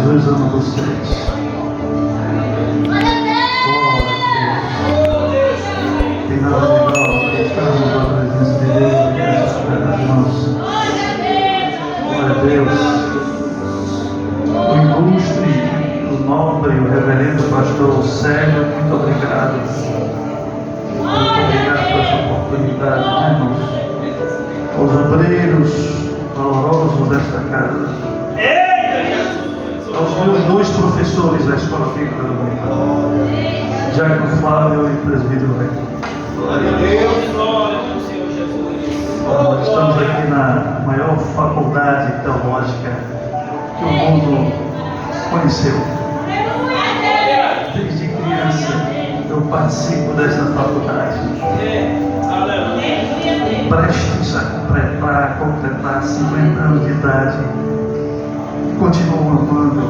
Jesus ama vocês. Tem nada melhor do que estarmos na presença de Deus do que essas pedras mãos. Glória a Deus. O ilustre, o nobre, o reverendo pastor Célio, muito obrigado. Muito obrigado por essa oportunidade, né, irmãos? Aos obreiros valorosos desta casa. Aos meus dois professores da Escola Bíblica Dominical, Diácono Flávio e Presbítero Reino. Glória a Deus, glória ao Senhor Jesus. Nós estamos aqui na maior faculdade teológica que o mundo conheceu. Desde criança eu participo dessa faculdade. Prestes a completar 50 anos de idade. Continuo amando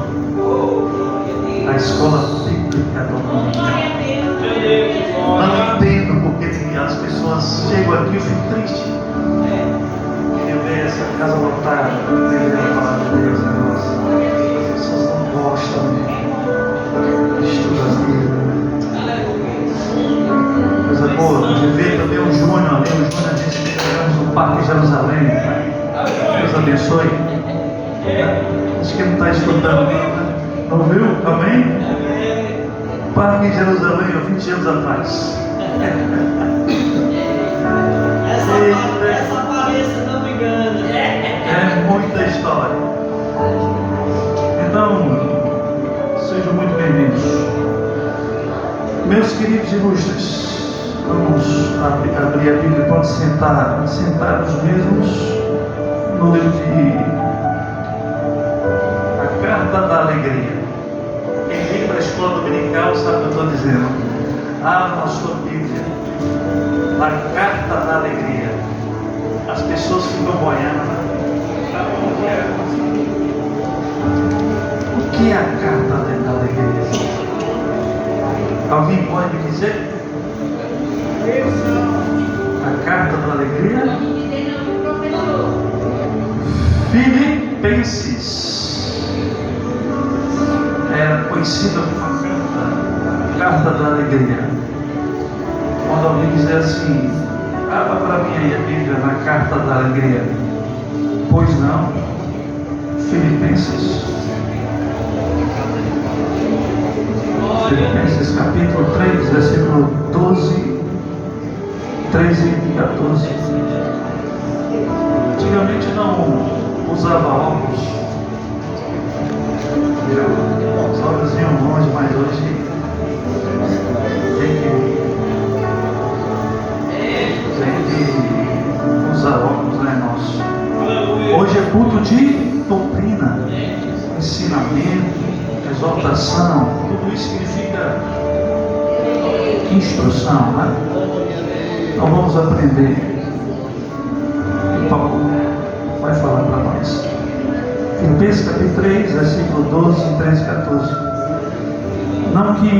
a Escola Bíblica Dominical. Não entendo porque as pessoas chegam aqui e ficam tristes. Eu vejo essa casa lotada, entendendo a palavra de Deus, as pessoas não gostam de estudar aqui. Coisa boa, de ver também o Júnior ali, o Júnior disse que chegamos no Parque Jerusalém. Deus abençoe. Acho que ele não está estudando, não viu? Amém? Parque Jerusalém, há 20 anos atrás. Essa palestra não me engana. É muita história. Então, sejam muito bem-vindos. Meus queridos ilustres, vamos abrir a Bíblia e pode sentados mesmos no livro de A Carta da Alegria. Quem vem para a escola dominical sabe o que eu estou dizendo. Abra a sua Bíblia na Carta da Alegria. As pessoas ficam boiando. O que é a Carta da Alegria? Alguém pode me dizer? A Carta da Alegria? Filipenses. Era conhecida como a Carta da Alegria. Quando alguém dizer assim, abra para mim aí a Bíblia na Carta da Alegria. Pois não, Filipenses. Filipenses capítulo 3, versículo 12, 13 e 14. Antigamente não usava óculos. Os olhos iam longe, mas hoje tem que usar óculos, né, irmãos? Hoje é culto de doutrina, ensinamento, exortação, tudo isso significa instrução, né? Então vamos aprender. E Paulo vai falar para nós. Filipenses capítulo 3, versículo 12, 13 e 14. Não que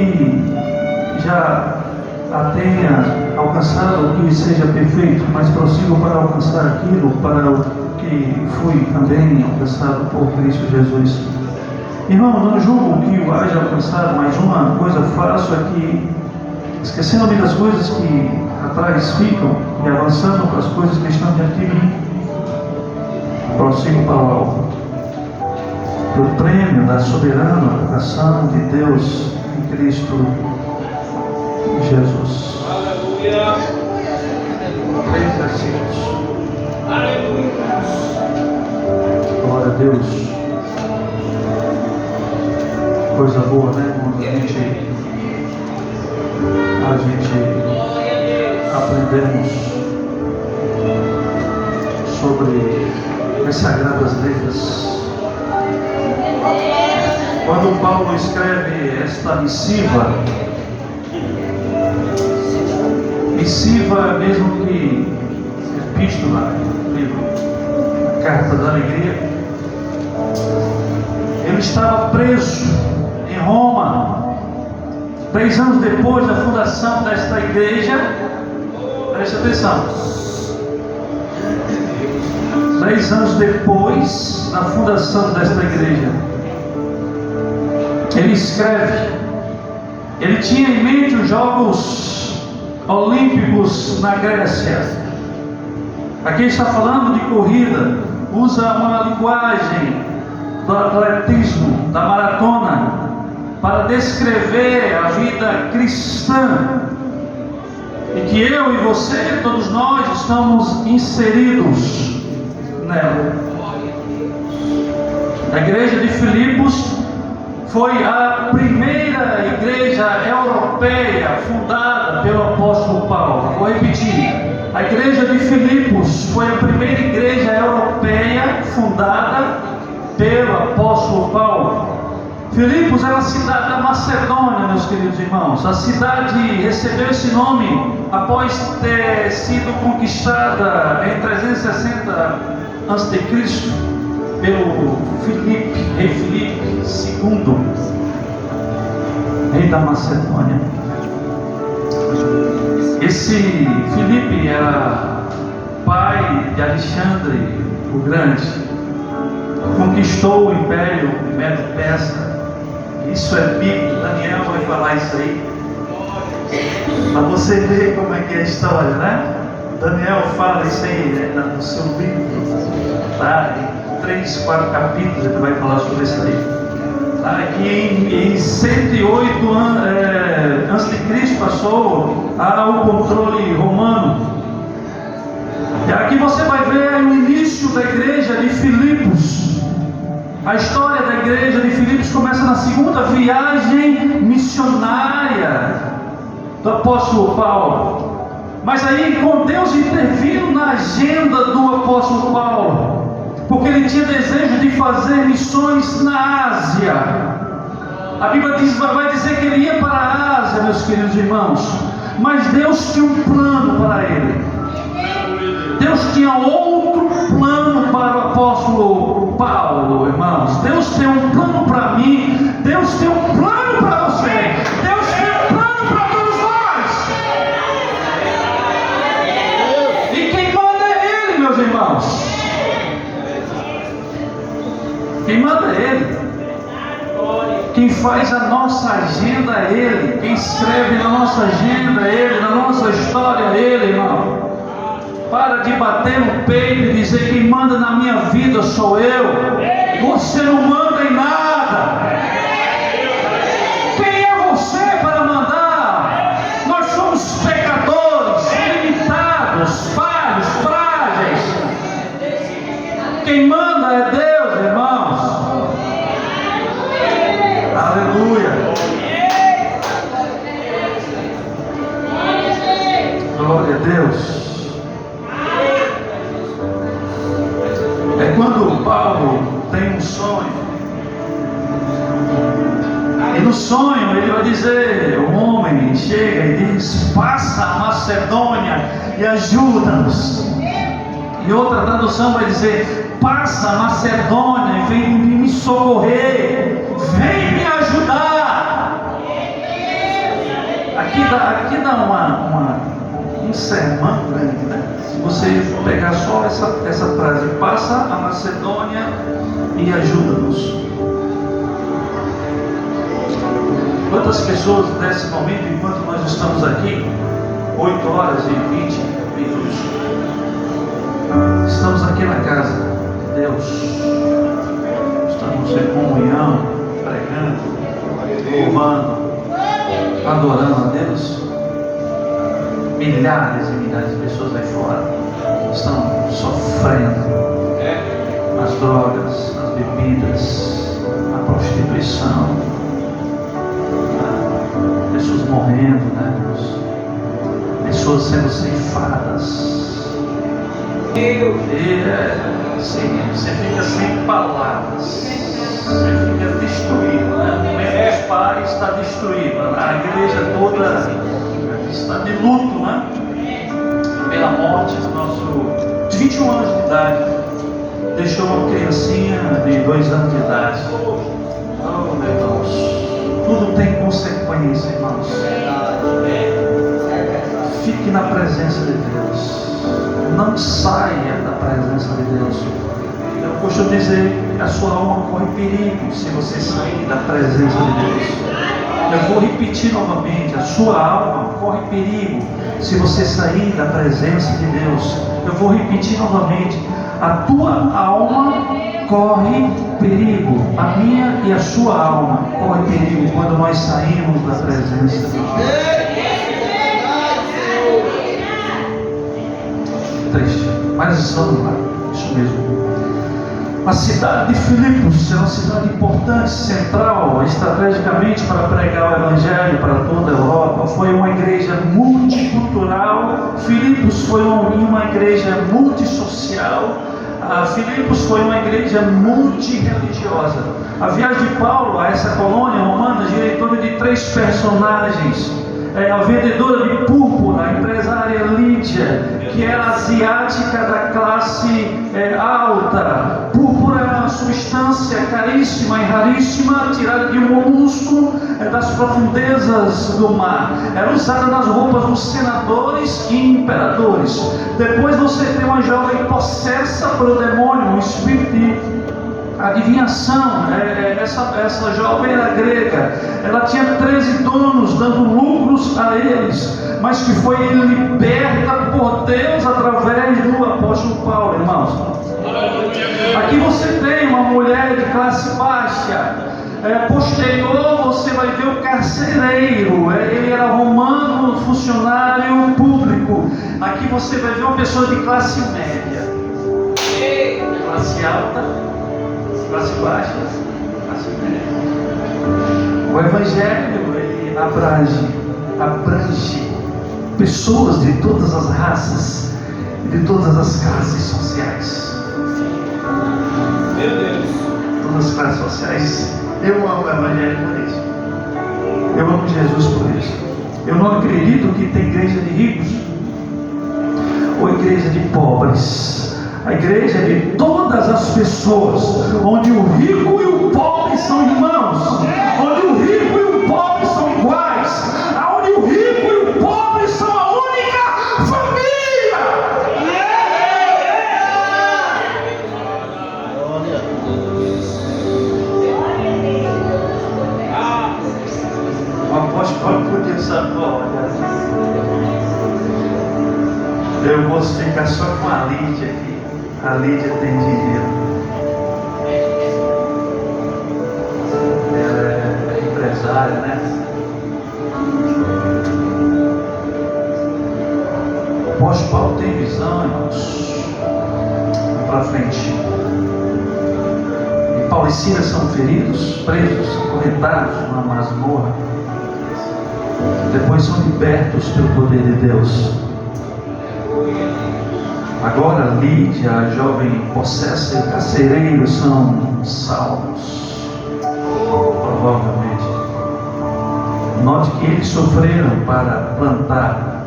já a tenha alcançado o que seja perfeito, mas prossigo para alcançar aquilo para o que fui também alcançado por Cristo Jesus. Irmão, não julgo que o haja alcançado, mas uma coisa faço é que, esquecendo-me das coisas que atrás ficam e avançando para as coisas que estão diante de mim, prossigo para o alvo, do prêmio da soberana vocação de Deus em Cristo Jesus. Aleluia. 3 versículos. Aleluia. Glória a Deus. Coisa boa, né, irmão? A gente aprendemos sobre as Sagradas Letras. Quando Paulo escreve esta missiva mesmo que epístola, livro, Carta da Alegria, ele estava preso em Roma, 3 anos depois da fundação desta igreja. Preste atenção. 10 anos depois da fundação desta igreja, escreve, ele tinha em mente os Jogos Olímpicos na Grécia. Aqui está falando de corrida, usa uma linguagem do atletismo, da maratona, para descrever a vida cristã, e que eu e você, todos nós, estamos inseridos nela. A igreja de Filipos foi a primeira igreja europeia fundada pelo apóstolo Paulo. Vou repetir: a igreja de Filipos foi a primeira igreja europeia fundada pelo apóstolo Paulo. Filipos é uma cidade da Macedônia, meus queridos irmãos. A cidade recebeu esse nome após ter sido conquistada em 360 a.C. pelo rei Filipe II, rei da Macedônia. Esse Filipe era pai de Alexandre o Grande, conquistou o Império Medo-Persa. Isso é bíblico, Daniel vai falar isso aí, para você ver como é que é a história, né? Daniel fala isso aí, né, no seu livro, tá? Em 3, 4 capítulos ele vai falar sobre isso aí. Tá? Que em 108 a.C. passou ao controle romano. E aqui você vai ver o início da igreja de Filipos. A história da igreja de Filipos começa na segunda viagem missionária do apóstolo Paulo. Mas aí, com Deus intervindo na agenda do apóstolo Paulo, porque ele tinha desejo de fazer missões na Ásia. A Bíblia vai dizer que ele ia para a Ásia, meus queridos irmãos, mas Deus tinha um plano para ele. Deus tinha outro plano para o apóstolo Paulo, irmãos. Deus tem um plano para mim, Deus tem um plano para você, Deus tem um plano para todos nós. E quem manda é Ele, meus irmãos. Quem manda é Ele. Quem faz a nossa agenda é Ele. Quem escreve na nossa agenda é Ele, na nossa história é Ele, irmão. Para de bater no peito e dizer: quem manda na minha vida sou eu. Você não manda em nada. Quem é você para mandar? Nós somos pecadores, limitados, falhos, frágeis. Quem manda é Deus, irmãos. Aleluia. Glória a Deus. É quando Paulo tem um sonho, e no sonho ele vai dizer, o homem chega e diz: passa a Macedônia e ajuda-nos. E outra tradução vai dizer: passa a Macedônia e vem me socorrer, vem me ajudar. Aqui dá um sermão grande, né? Se você pegar só essa frase: passa a Macedônia e ajuda-nos. Quantas pessoas nesse momento, enquanto nós estamos aqui, 8 horas e 20 minutos, estamos aqui na casa de Deus, estamos em comunhão, pregando, louvando, adorando a Deus. Milhares e milhares de pessoas aí fora estão sofrendo as drogas, as bebidas, a prostituição, pessoas morrendo, né? Pessoas sendo ceifadas. Assim, você fica sem palavras, você fica destruído, né? O meio dos pais está destruído, a igreja toda está de luto, né? Pela morte do nosso, de 21 anos de idade, deixou uma criancinha de 2 anos de idade. Oh, meus irmãos, tudo tem consequência, irmãos. Fique na presença de Deus, não saia da presença de Deus. Eu costumo dizer que a sua alma corre perigo se você sair da presença de Deus. Eu vou repetir novamente, a sua alma corre perigo se você sair da presença de Deus. Eu vou repetir novamente, a tua alma corre perigo, a minha e a sua alma corre perigo quando nós saímos da presença de Deus. Triste, mas vamos lá, isso mesmo. A cidade de Filipos é uma cidade importante, central, estrategicamente para pregar o Evangelho para toda a Europa. Foi uma igreja multicultural. Filipos foi uma igreja multissocial. Filipos foi uma igreja multirreligiosa. A viagem de Paulo a essa colônia romana gira em torno de 3 personagens. A vendedora de púrpura, a empresária Lídia, que era asiática da classe alta. Púrpura era uma substância caríssima e raríssima, tirada de um mollusco das profundezas do mar. Era usada nas roupas dos senadores e imperadores. Depois você tem uma jovem possessa pelo demônio, um espírito de adivinhação. Essa jovem era grega. Ela tinha 13 donos dando lucros a eles, mas que foi liberta por Deus através do apóstolo Paulo, irmãos. Aqui você tem uma mulher de classe baixa. Posterior você vai ver o carcereiro. Ele era romano, funcionário público. Aqui você vai ver uma pessoa de classe média, classe alta, classe baixa, classe média. O Evangelho ele abrange pessoas de todas as raças e de todas as classes sociais. Meu Deus. Todas as classes sociais. Eu amo o Evangelho por isso. Eu amo Jesus por isso. Eu não acredito que tem igreja de ricos ou igreja de pobres. A igreja é de todas as pessoas, onde o rico e o pobre são irmãos, onde o rico e o pobre são iguais, onde o rico e o pobre são a única família. O apóstolo Paulo podia saber, olha, eu vou ficar só com a Lídia aqui. A Lídia tem dinheiro. Ela é empresária, né? O apóstolo Paulo tem visão, irmãos. Vamos para frente. E Paulo e Silas são feridos, presos, acorrentados numa masmorra. Depois são libertos pelo poder de Deus. Agora Lídia, a jovem possessa e o carcereiro são salvos, provavelmente. Note que eles sofreram para plantar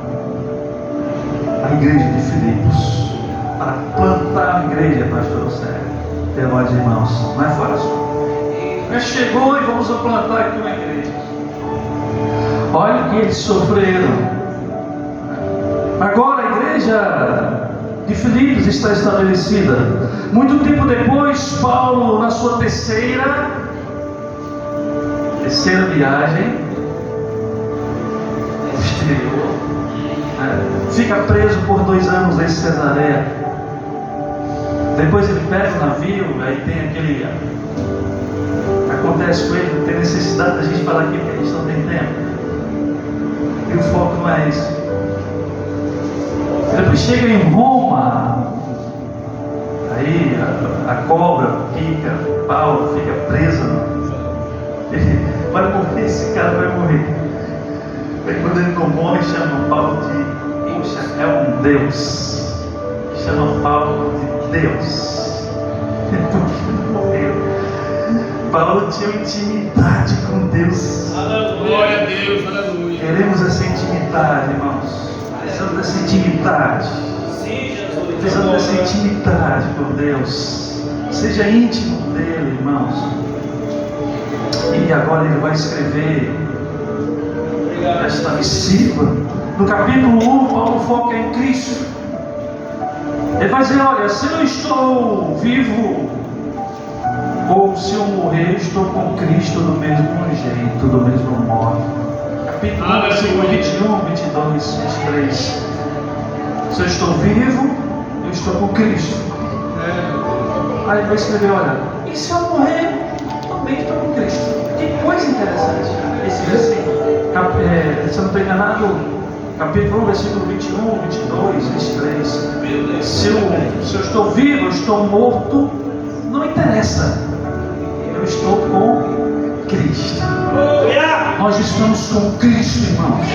a igreja de Filipos. Para plantar a igreja, pastor Sérgio, meus irmãos, não é fácil. Mas chegou e vamos plantar aqui uma igreja. Olha o que eles sofreram. Agora a igreja de Filipos está estabelecida. Muito tempo depois, Paulo, na sua terceira viagem exterior, fica preso por 2 anos em Cesareia. Depois ele pega o navio, aí tem aquele, acontece com ele, tem necessidade da gente falar aqui porque a gente não tem tempo. E o foco não é isso. Depois chega em Roma, aí a cobra pica, Paulo fica preso. Ele vai morrer, esse cara vai morrer. Aí quando ele não morre, chama Paulo de, poxa, é um Deus. Chama Paulo de Deus. Porque não morreu. Paulo tinha intimidade com Deus. Glória a Deus, aleluia. Queremos essa intimidade, irmãos. Precisamos dessa intimidade. Sim, Jesus. Precisamos dessa intimidade com Deus. Seja íntimo dele, irmãos. E agora ele vai escrever esta missiva. No capítulo 1, Paulo foca em Cristo. Ele vai dizer: olha, se eu estou vivo ou se eu morrer, estou com Cristo do mesmo jeito, do mesmo modo. Capítulo 1, versículo 21, 22, 23. Se eu estou vivo, eu estou com Cristo. Aí ele vai escrever: olha, e se eu morrer, também estou com Cristo. Que coisa interessante esse versículo. Se eu não estou enganado, capítulo 1, versículo 21, 22, 23. Se eu estou vivo, eu estou morto, não interessa. Eu estou com Cristo. Nós estamos com Cristo, irmãos.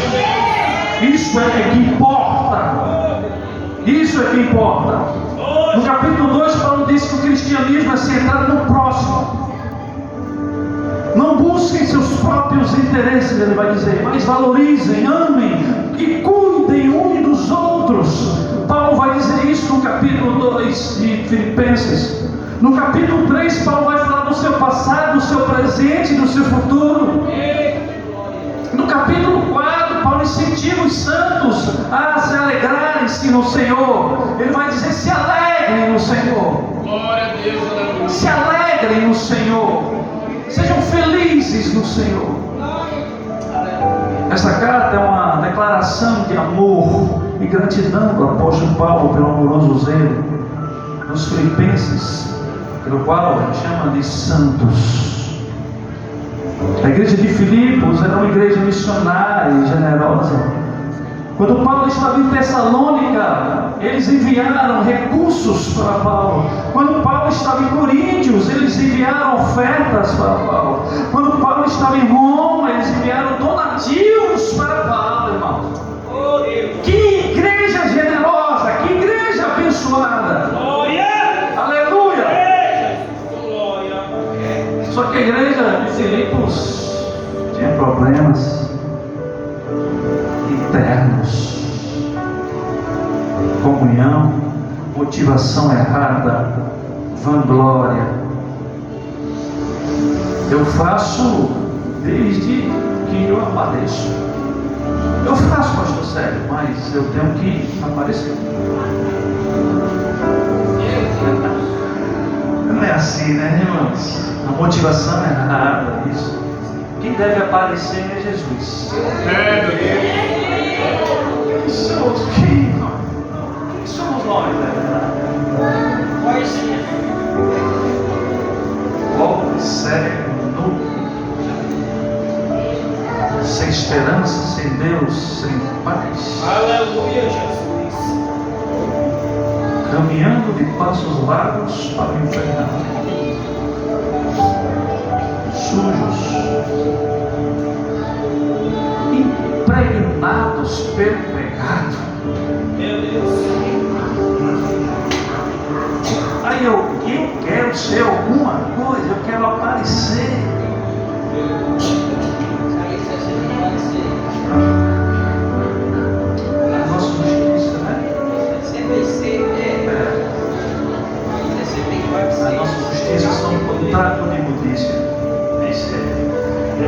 Isso é que importa. Isso é que importa. No capítulo 2, Paulo diz que o cristianismo é centrado no próximo. Não busquem seus próprios interesses, ele vai dizer, mas valorizem, amem e cuidem uns dos outros. Paulo vai dizer isso no capítulo 2 de Filipenses. No capítulo 3, Paulo vai falar do seu passado, do seu presente e do seu futuro. No capítulo 4, Paulo incentiva os santos a se alegrarem-se no Senhor. Ele vai dizer: se alegrem no Senhor. Glória a Deus, aleluia. Se alegrem no Senhor. Sejam felizes no Senhor. Esta carta é uma declaração de amor e gratidão do apóstolo Paulo pelo amoroso zelo nos Filipenses, pelo qual ele chama de santos. A igreja de Filipos era uma igreja missionária e generosa. Quando Paulo estava em Tessalônica, eles enviaram recursos para Paulo. Quando Paulo estava em Coríntios, eles enviaram ofertas para Paulo. Quando Paulo estava em Roma, eles enviaram donativos para Paulo, irmão. Que igreja generosa, que igreja abençoada. Aleluia. Só que a igreja de Filipos tinha problemas internos, comunhão, motivação errada, vanglória. Eu faço desde que eu apareço. Eu faço, pastor Sérgio, mas eu tenho que aparecer. Não é assim, né, irmãos? A motivação é errada, isso. Quem deve aparecer é Jesus. Quem somos quem? Quem somos nós, né? Pobre, cego, nu, sem esperança, sem Deus, sem paz. Aleluia, Jesus. Caminhando de passos largos para o inferno. Sujos, impregnados pelo pecado. Meu Deus. Aí eu quero ser alguma coisa, eu quero aparecer. A nossa justiça, né? A nossa justiça são um trato de imundícia. Isso é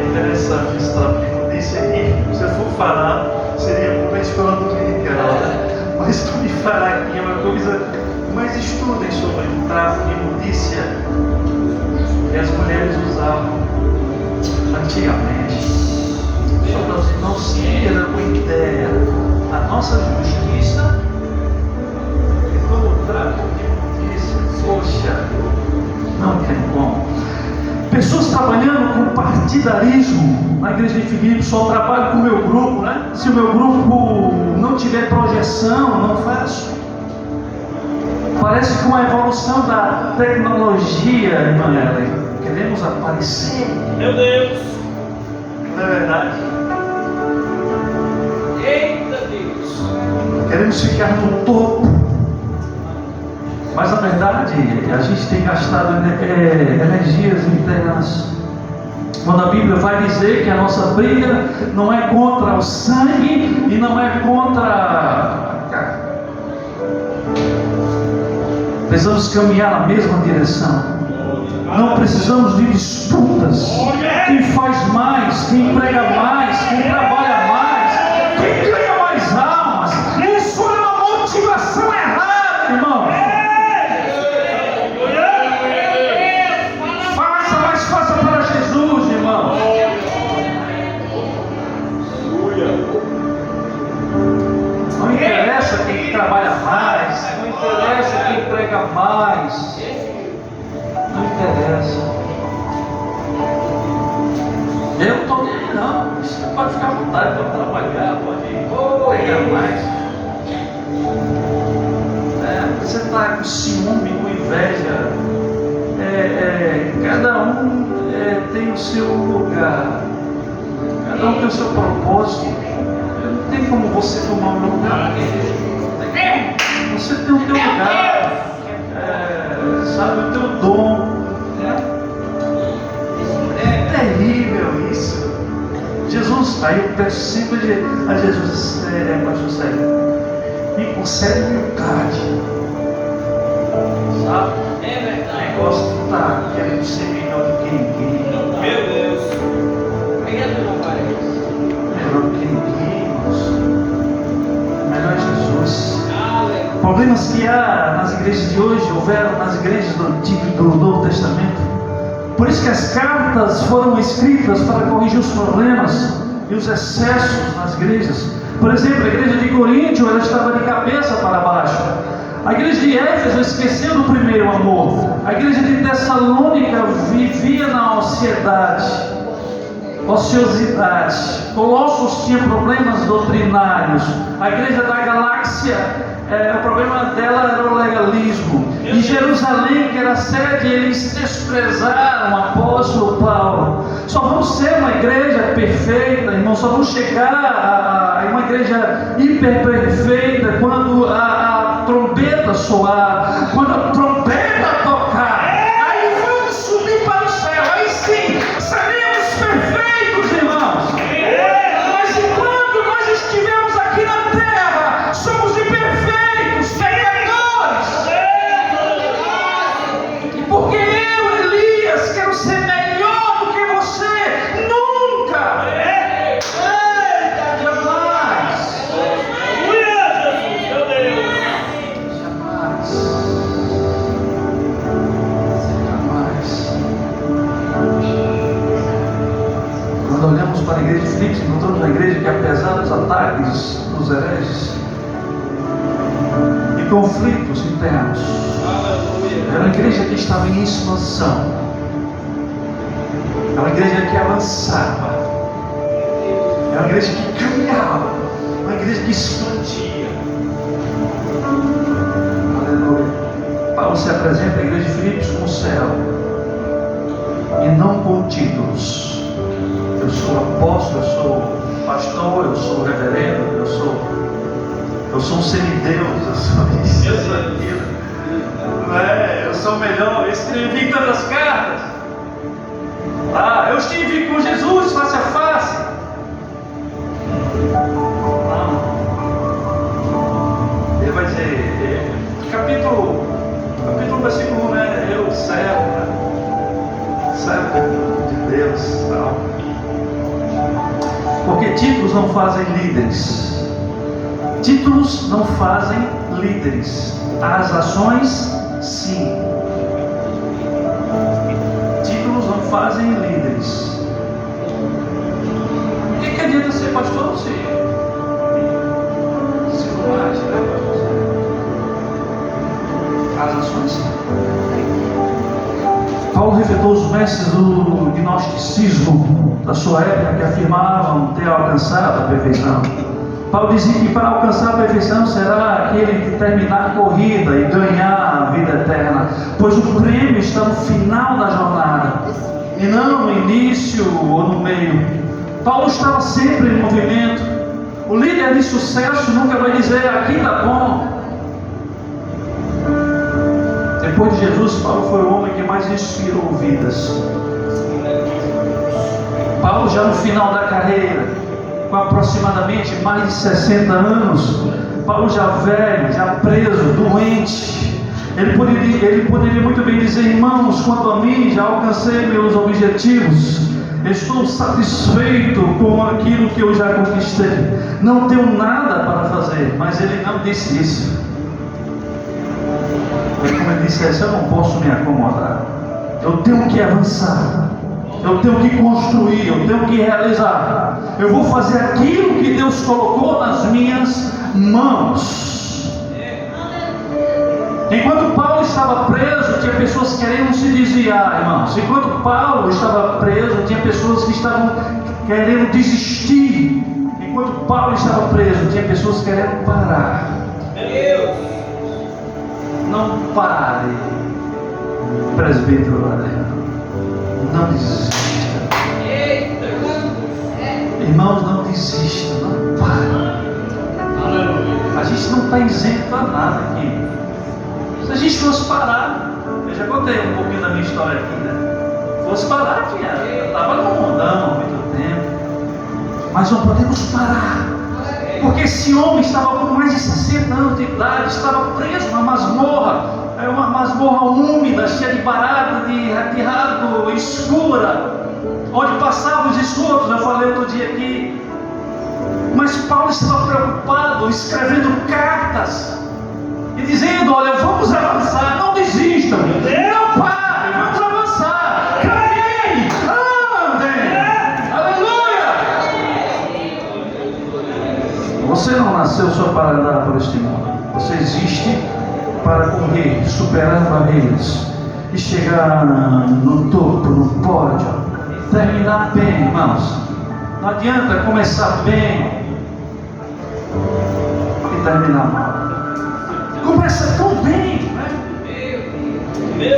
interessante, esse trato de imundícia aqui. Se eu for falar, seria uma escola dominical, né? Mas para me falar aqui é uma coisa. Mas estudem sobre o trato de imundícia que as mulheres usavam antigamente. Só para você não se ter uma ideia. A nossa justiça é como o trato de imundícia. Poxa, não tem como. Pessoas trabalhando com partidarismo na igreja de Filipos, só trabalho com o meu grupo, né? Se o meu grupo não tiver projeção, não faço. Parece que uma evolução da tecnologia, irmã Ellen. Queremos aparecer. Meu Deus. Não é verdade? Eita Deus. Queremos ficar no topo. Mas na verdade, a gente tem gastado energias internas. Quando a Bíblia vai dizer que a nossa briga não é contra o sangue e não é contra a carne. Precisamos caminhar na mesma direção. Não precisamos de disputas. Quem faz mais, quem prega mais, quem trabalha mais, quem ganha mais almas. Isso é uma motivação errada, irmão. Eu estou nem aí, não. Você pode ficar à vontade, pode trabalhar, pode pegar mais. Você está com ciúme, com inveja. Cada um tem o seu lugar. Cada um tem o seu propósito. Não tem como você tomar o meu lugar. Você tem o teu lugar. Sabe, o teu dom. É terrível isso. Jesus, aí eu peço sempre a Jesus, pastor Sérgio, me concede humildade. Sabe? É verdade. Eu gosto de estar querendo ser melhor do que ninguém. Meu Deus. Obrigado, não parece. Melhor do que ninguém, irmãos. Melhor é Jesus. Aleluia. Problemas que há nas igrejas de hoje, houveram nas igrejas do Antigo e do Novo Testamento. Por isso que as cartas foram escritas para corrigir os problemas e os excessos nas igrejas. Por exemplo, a igreja de Coríntio, ela estava de cabeça para baixo. A igreja de Éfeso esqueceu do primeiro amor. A igreja de Tessalônica vivia na ociosidade. Colossos tinha problemas doutrinários. A igreja da Galáxia, o problema dela era o legalismo. Em Jerusalém, que era a sede, eles desprezaram o apóstolo Paulo. Só vamos ser uma igreja perfeita, irmão. Só vamos chegar a uma igreja hiper perfeita quando a trombeta soar, quando a trombeta tocar. Aí vamos subir para o céu. Aí sim, seremos perfeitos, irmãos. Mas enquanto nós estivermos aqui na terra, somos imperfeitos, pecadores. Porque eu, Elias, quero ser melhor do que você. Nunca. Jamais. Quando olhamos para a igreja de Filipos, encontramos uma igreja que, apesar dos ataques dos hereges e conflitos internos, era uma igreja que estava em expansão. Era uma igreja que avançava. Era uma igreja que caminhava. Uma igreja que expandia. Aleluia. Paulo se apresenta à igreja de Filipos como céu e não com títulos. Eu sou apóstolo, eu sou pastor, eu sou reverendo, eu sou um semideus, eu sou isso, eu sou aquilo. Eu sou o melhor, eu escrevi tantas cartas. Eu estive com Jesus face a face. Não. Ele vai dizer, capítulo, versículo 1, né? Eu, servo de Deus, tal. Porque títulos não fazem líderes. Títulos não fazem líderes. As ações, sim. Títulos não fazem líderes. O que adianta ser pastor se não age, né? As ações, sim. Paulo refutou os mestres do gnosticismo da sua época que afirmavam ter alcançado a perfeição. Paulo dizia que para alcançar a perfeição será aquele que terminar a corrida e ganhar a vida eterna, pois o prêmio está no final da jornada e não no início ou no meio. Paulo estava sempre em movimento. O líder de sucesso nunca vai dizer aqui está bom. Depois de Jesus, Paulo foi o homem que mais inspirou vidas. Paulo, já no final da carreira, com aproximadamente mais de 60 anos, Paulo já velho, já preso, doente, ele poderia muito bem dizer: irmãos, quanto a mim, já alcancei meus objetivos, estou satisfeito com aquilo que eu já conquistei, não tenho nada para fazer. Mas ele não disse isso. Como ele disse, eu não posso me acomodar, eu tenho que avançar, eu tenho que construir, eu tenho que realizar, eu vou fazer aquilo que Deus colocou nas minhas mãos. Enquanto Paulo estava preso, tinha pessoas querendo se desviar, irmãos. Enquanto Paulo estava preso, tinha pessoas que estavam querendo desistir. Enquanto Paulo estava preso, tinha pessoas querendo parar. Meu Deus! Não pare, presbítero Adriano. Não desista. Irmãos, não desista, não pare. A gente não está isento a nada aqui. Se a gente fosse parar, eu já contei um pouquinho da minha história aqui, né? Fosse parar aqui, eu estava no mundão há muito tempo. Mas não podemos parar. Porque esse homem estava com mais de 60 anos de idade, estava preso numa masmorra, uma masmorra úmida, cheia de barata, de rato, escura, onde passavam os esgotos. Eu falei outro dia aqui. Mas Paulo estava preocupado, escrevendo cartas e dizendo: olha, vamos avançar, não desistam, não parem, vamos avançar, caminhem, andem, aleluia. Você não nasceu só para andar por este mundo, você existe para correr, superar barreiras e chegar no topo, no pódio, terminar bem, irmãos. Não adianta começar bem e terminar mal. Começa tão bem, né?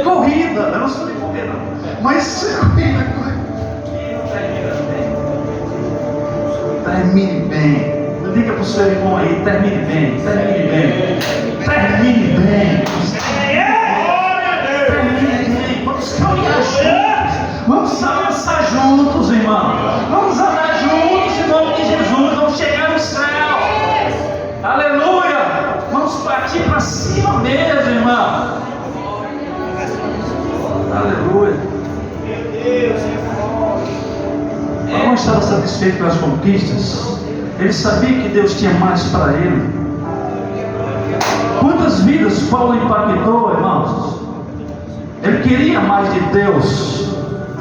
Corrida, eu não sou de correr não, mas corrida, termine bem. Diga para o seu irmão aí, termine bem, termine bem, termine bem, termine bem. Vamos caminhar juntos, vamos avançar juntos, irmão. Vamos andar juntos em nome de Jesus, vamos chegar no céu. Aleluia. Vamos partir para cima mesmo, irmão. Aleluia. Paulo estava satisfeito com as conquistas. Ele sabia que Deus tinha mais para ele. Quantas vidas Paulo impactou, irmãos? Ele queria mais de Deus.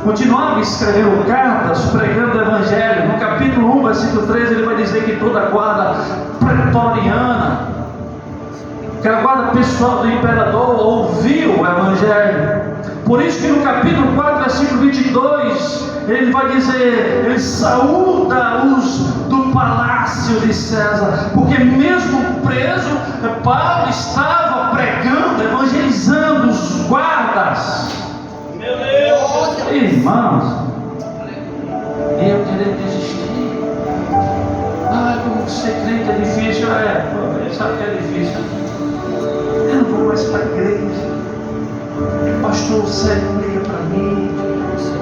Continuava escrevendo cartas, pregando o Evangelho. No capítulo 1, versículo 13, ele vai dizer que toda a guarda pretoriana, que a guarda pessoal do imperador, ouviu o Evangelho. Por isso que no capítulo 4, versículo 22, ele vai dizer: ele saúda os do palácio de César, porque mesmo preso, Paulo estava pregando, evangelizando os guardas. Meu Deus! Irmãos, eu queria desistir. Como ser crente é difícil. Sabe que é difícil? Eu não vou mais para a igreja. O pastor Sérgio não liga para mim.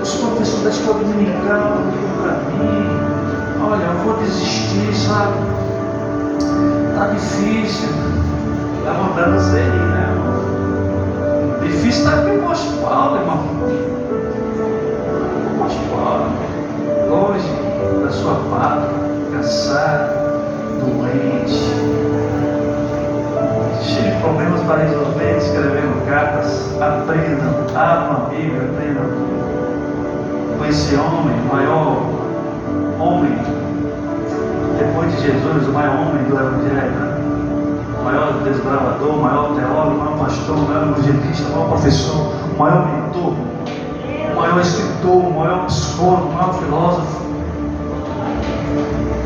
Os professores da escola dominical não ligam para mim. Olha, eu vou desistir, sabe? Está difícil. Dá vontade de ser, né, irmão? Difícil está aqui o Moço Paulo, irmão. O Moço Paulo, longe da sua pátria, cansado, doente, cheio de problemas para resolver, escrevendo cartas. Aprendam, abram a Bíblia, aprendam com esse homem, o maior homem depois de Jesus, o maior homem do Evangelho, o maior desbravador, o maior teólogo, o maior pastor, o maior evangelista, o maior professor, o maior mentor, o maior escritor, o maior psicólogo, o maior filósofo,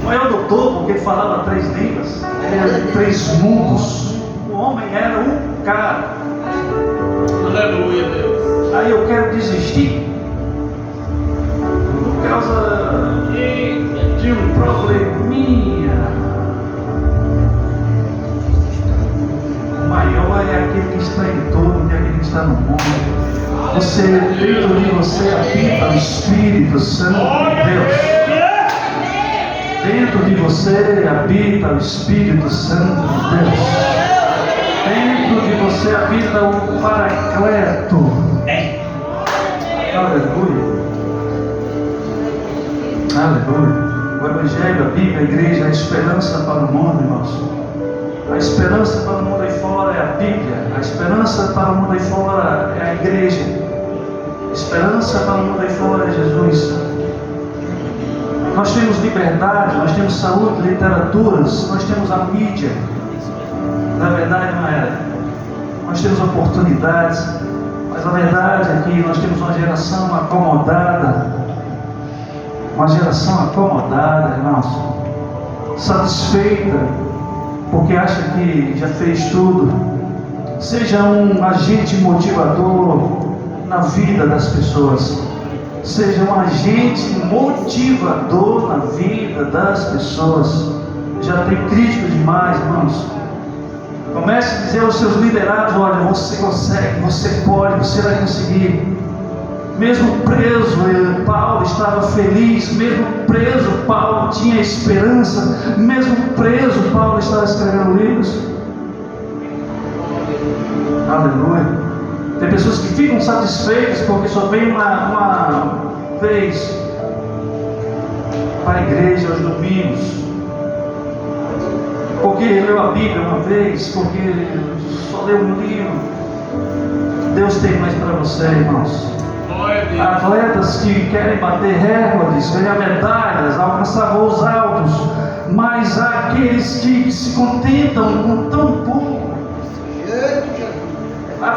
o maior doutor, porque ele falava 3 línguas, ele era de 3 mundos. O homem era um cara. Aleluia, Deus. Aí eu quero desistir por causa de um probleminha. O maior é aquele que está em torno de aquele que está no mundo. Você, dentro de você habita o Espírito Santo de Deus. Dentro de você habita o Espírito Santo de Deus. Dentro de você habita o Paracleto. Aleluia. Aleluia. O Evangelho, a Bíblia, a igreja, a esperança para o mundo, irmãos. A esperança para o mundo aí fora é a Bíblia. A esperança para o mundo aí fora é a igreja. A esperança para o mundo aí fora é Jesus. Nós temos liberdade, nós temos saúde, literaturas, nós temos a mídia. Na verdade não é. nós temos oportunidades, mas a verdade é que nós temos uma geração acomodada, irmãos, satisfeita, porque acha que já fez tudo. Seja um agente motivador na vida das pessoas, seja um agente motivador na vida das pessoas. Já tem crítico demais, irmãos. Comece a dizer aos seus liderados: olha, você consegue, você pode, você vai conseguir. Mesmo preso, Paulo estava feliz. Mesmo preso, Paulo tinha esperança. Mesmo preso, Paulo estava escrevendo livros. Aleluia. Tem pessoas que ficam satisfeitas porque só vem uma vez para a igreja aos domingos, porque leu a Bíblia uma vez, porque só leu um livro. Deus tem mais para você, irmãos. Atletas que querem bater recordes, ganhar medalhas, alcançar voos altos, mas há aqueles que se contentam com tão pouco.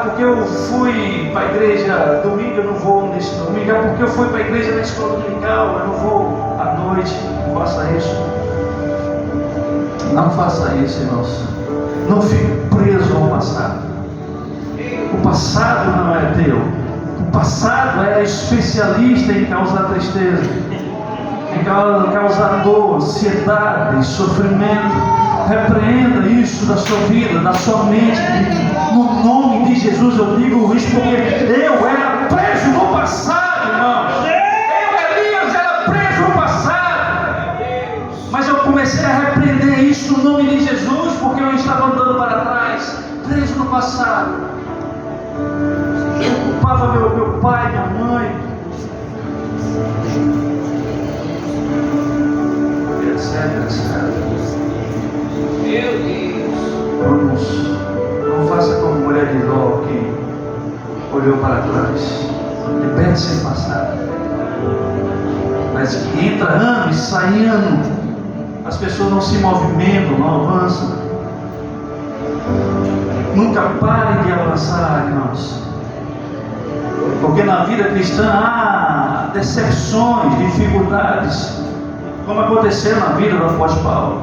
Porque eu fui para a igreja domingo, eu não vou nesse domingo. Porque eu fui para a igreja na escola dominical, eu não vou à noite. Não faça isso. Não faça isso, irmãos. Não fique preso ao passado. O passado não é teu. O passado é especialista em causar tristeza, em causar dor, ansiedade, sofrimento. Repreenda isso da sua vida, da sua mente. No nome de Jesus eu digo isso, porque eu era preso no passado, irmãos. Elias era preso no passado. Mas eu comecei a repreender isso no nome de Jesus, porque eu estava andando para trás, preso no passado. Eu culpava meu pai, minha mãe, etc. Meu Deus. Não faça como a mulher de Ló, que olhou para trás. Liberte-se do passado. Mas que entra ano e sai ano, as pessoas não se movimentam, não avançam. Nunca parem de avançar, irmãos. Porque na vida cristã há decepções, dificuldades, como aconteceu na vida do apóstolo Paulo.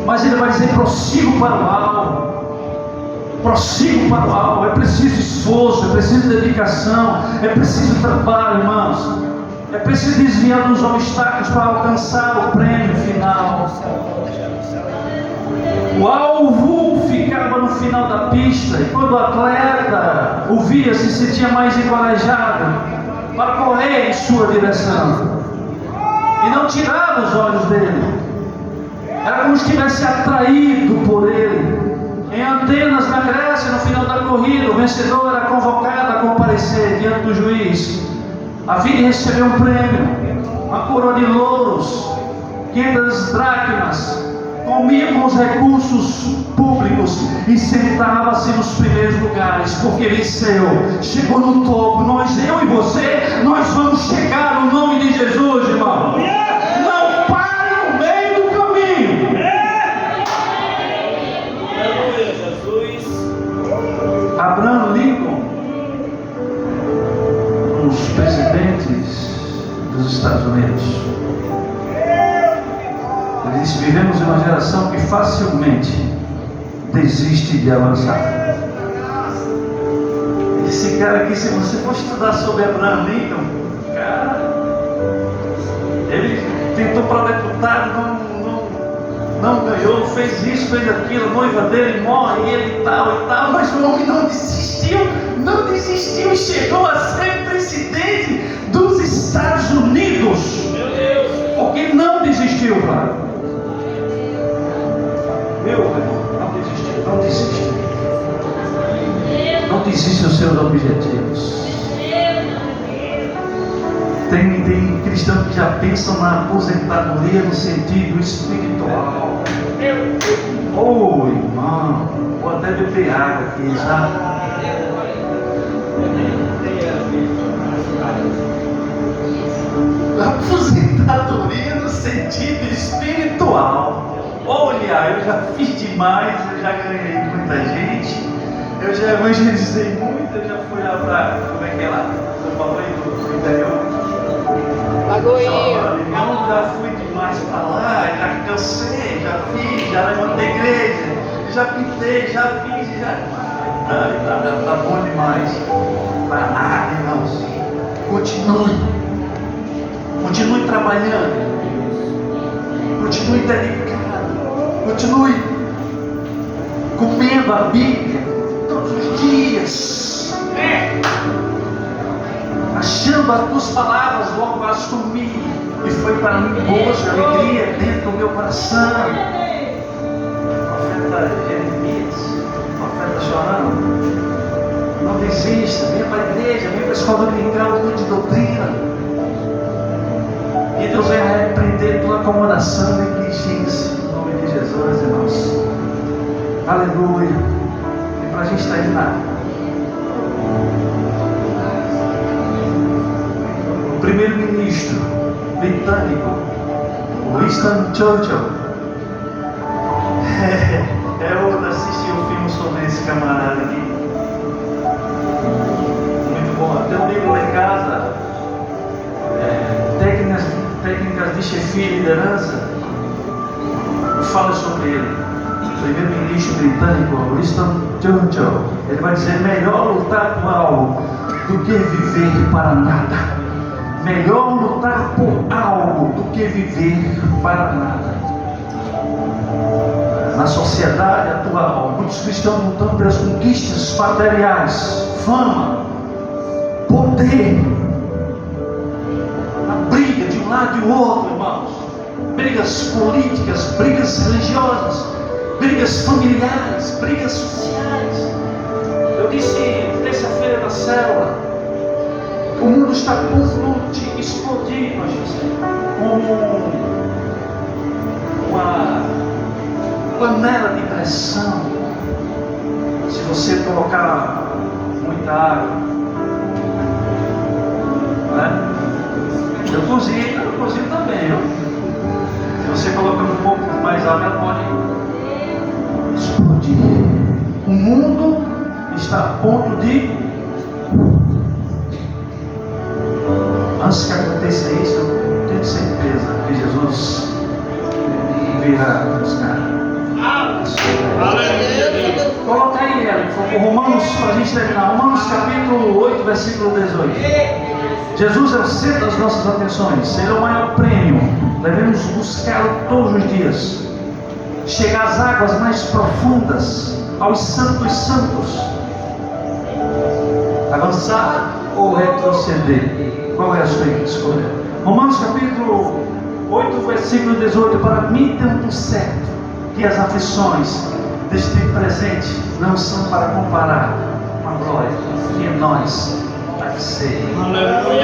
Mas ele vai dizer: prossigo para o alvo. Prossigo para o alvo. É preciso esforço, é preciso dedicação, é preciso trabalho, irmãos. É preciso desviar dos obstáculos para alcançar o prêmio final. O alvo ficava no final da pista, e quando o atleta o via, se sentia mais encorajado para correr em sua direção, e não tirava os olhos dele. Era como se estivesse atraído por ele. Em Atenas, na Grécia, no final da corrida, o vencedor era convocado a comparecer diante do juiz. Havia de receber um prêmio, uma coroa de louros, 500 dracmas. Comia com os recursos públicos e sentava-se nos primeiros lugares, porque venceu, chegou no topo. Eu e você, nós vamos chegar no nome de Jesus, irmão. Não pare no meio do caminho. Aleluia, Jesus. Abraham Lincoln, um dos presidentes dos Estados Unidos, ele disse: vivemos em uma geração que facilmente desiste de avançar. Esse cara aqui, se você for estudar sobre Abraham Lincoln, cara, ele tentou para deputado, não ganhou, fez isso, fez aquilo, a noiva dele morre, ele e tal, mas o homem não desistiu e chegou a ser presidente dos Estados Unidos. Meu Deus! Porque não desistiu, cara. Meu irmão, não desista. Não desista dos seus objetivos. Tem cristãos que já pensam na aposentadoria no sentido espiritual. Oh, irmão, vou até beber água aqui já. Aposentadoria no sentido espiritual. Olha, eu já fiz demais, eu já ganhei muita gente, Eu já evangelizei muito, eu já fui lá pra, como é que é lá? São Paulo do interior. Lagoinha. Eu já fui demais pra lá, já cansei, já fiz, já levantei igreja, já pintei, já fiz, já. Tá bom demais. Para nada, irmãos. Continue trabalhando. Continue dedicado. Continue comendo a Bíblia todos os dias. Achando as tuas palavras, logo as comi. E foi para mim gozo, alegria dentro do meu coração. Profeta Jeremias, profeta chorando. Não desista, venha para a igreja, venha para a escola dominical, de doutrina. E Deus vai repreender toda acomodação e negligência, em nome de Jesus, irmãos. Aleluia. E para a gente terminar, o primeiro-ministro britânico, Winston Churchill, eu assisti um filme sobre esse camarada aqui. Muito bom. Tem um livro lá em casa, técnicas de chefia e liderança, e fala sobre ele. O primeiro-ministro britânico, Winston Churchill, ele vai dizer: melhor lutar por algo do que viver para nada. Melhor lutar por algo do que viver para nada. Na sociedade atual, muitos cristãos lutando pelas conquistas materiais, fama, poder, a briga de um lado e do outro, irmãos. Brigas políticas, brigas religiosas, brigas familiares, brigas sociais. Eu disse terça-feira na célula, o mundo está a ponto de explodir, nós dizemos, como uma panela de pressão. Se você colocar muita água, né? Eu cozinho também, viu? Se você colocar um pouco mais água, ela pode explodir. O mundo está a ponto de... Antes que aconteça isso, eu tenho certeza que Jesus virá buscar. Coloca aí, Ellen, por favor, Romanos, para a gente terminar. Romanos capítulo 8, versículo 18. Jesus é o centro das nossas atenções. Ele é o maior prêmio. Devemos buscá-lo todos os dias. Chegar às águas mais profundas, aos santos santos. Avançar ou retroceder? Qual é a sua escolha? Romanos capítulo 8, versículo 18. Para mim tem por certo que as aflições deste tempo presente não são para comparar com a glória que em nós vai ser. Aleluia.